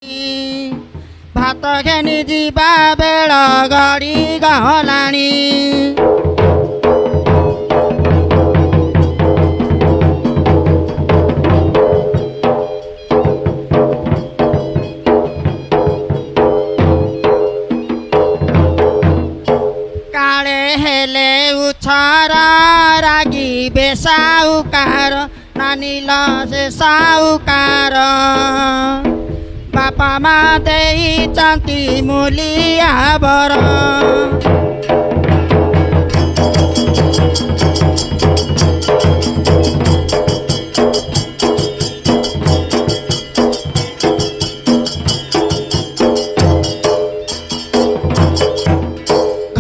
भात घेनी जीवा बेल गड़ी गलाणी काले हेले उछारा रागी बेसाउकार नानी लसे साउकार बापा मा देई चांती मुलिया बर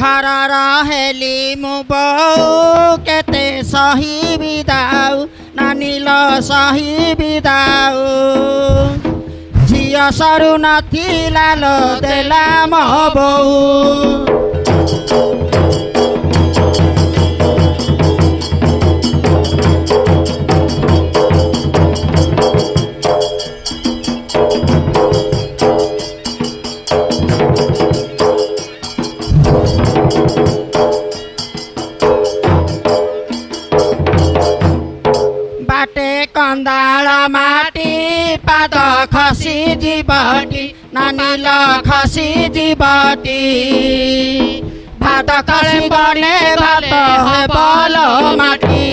घर रहेली मु बऊ केते सही बिदाऊ नानी ल सही बिदाऊ झिया सरू नथिला लो देला म बऊ बाटे कंदाल माटी पाद खसी जीवटी नानी ल खसी जीवटी भात खसी बने भात है बल माटी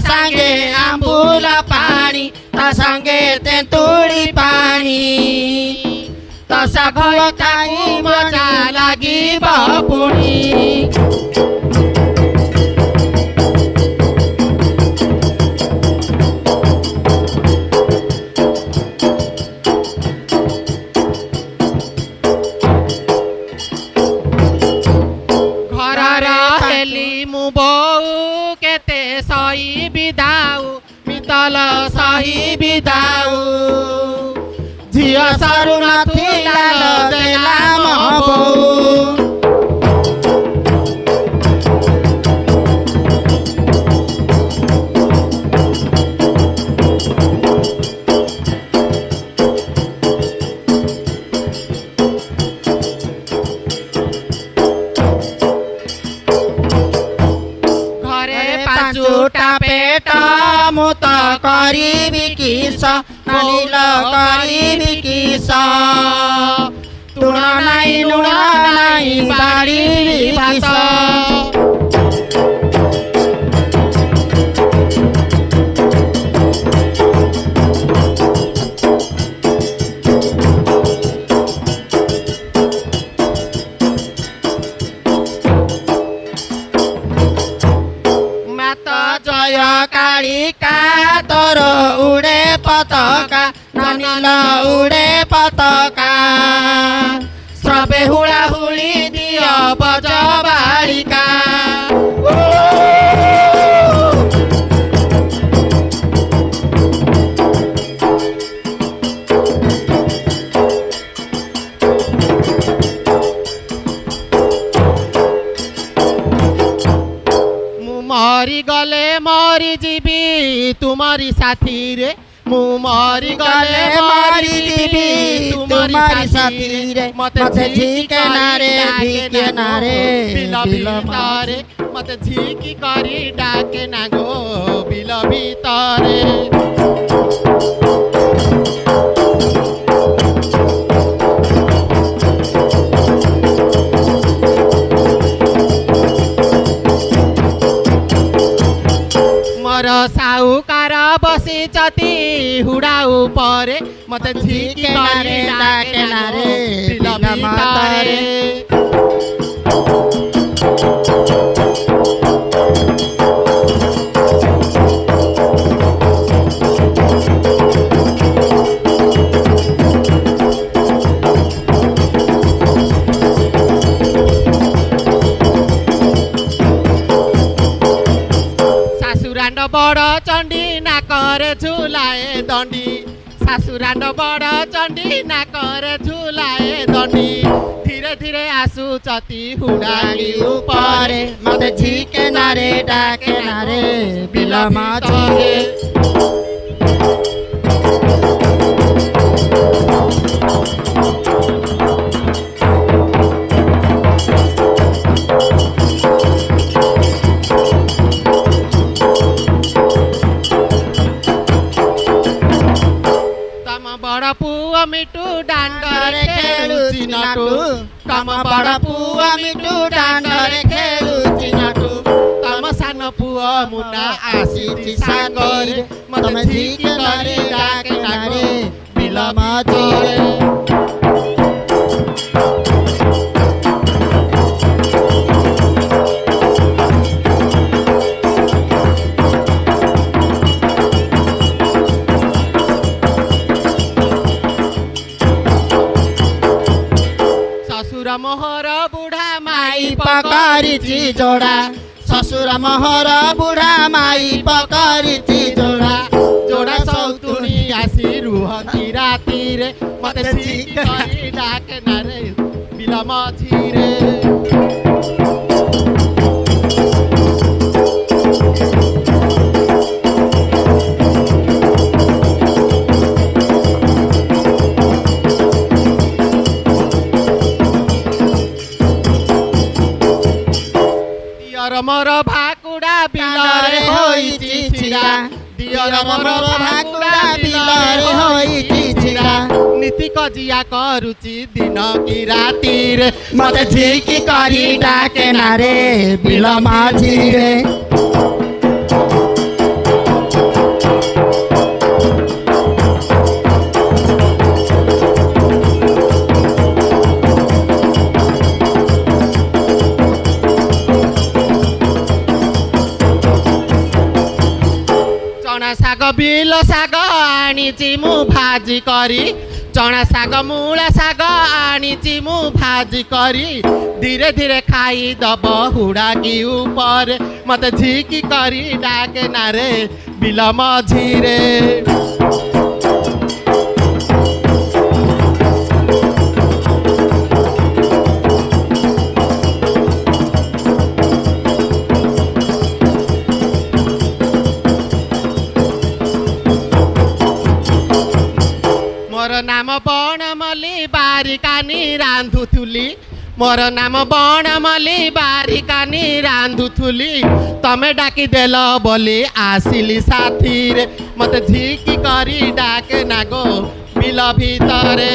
संगे आंबूल पानी संगे तेंतुली पानी सागु खाई मजा लगी पुणी घर रहेली मु बऊ केते सही बिदाऊ मितल सही बिदाऊ झिया सरू नथिला देला म बऊ पांचुटा पेट मुत करी किस नानील करी किस तुण नाई नुण नाई बाड़ी भात जय कालिका तोर उड़े पताका नानील उड़े पताका सबे हुड़ा हुड़ी दिया बज बालिका मरी गले मरी जीवी तुम्हारी साथी रे मु मरी गले मरी जीवी तुम्हारी साथी रे मते झीके नारे बिल भीतरे मते झीकी करी डाके ना गो बिल भीतरे साहुकार बसी चती हुड़ा ऊपर मते झीकी करी डाके नारे बिल भीतरे बड़ चंडी ना करे झुलाए दंडी सासुरांड बड़ चंडी ना करे झुलाए दंडी धीरे धीरे आसुचती हुडाकी ऊपर मते झिके नारे डाके नारे बिलमा तरे बड़ पुआ मिटू डांडरे खेलुची नटू तम बड़ पुआ मिटू डांडरे खेलुची नटू तम सान पुआ मुना आसीची सागरे मते झिकी करी डाके नारे बिलमा तरे मोहर बुढ़ा माई पकरिची जोड़ा ससुर मोहर बुढ़ा माई पकरिची जोड़ा जोड़ा सौतुनी आसी रुहती राती रे मते झिकी करी डाके नारे बिलमा झिरे मोर भाकुड़ा बिलरे होइची छिरा दियर मोर भाकुड़ा बिलरे होइची छिरा नीति कजिया करूची दिन की राती रे मते झिकी करी डाके नारे बिलमा झिरे साग बिल साग आनीची मु भाजी करी चना साग मूला साग आनीची मु भाजी करी धीरे धीरे खाई दब हुडाकी ऊपर मते झिकी करी डाके नारे बिलमा झिरे मोर नाम बनमली बारिकानी रांधुथुली मोर नाम बनमली बारिकानी रांधुथुली तमे डाकी देल बोली आसिली साथी रे मते झिकी करी डाके नागो बिल भितरे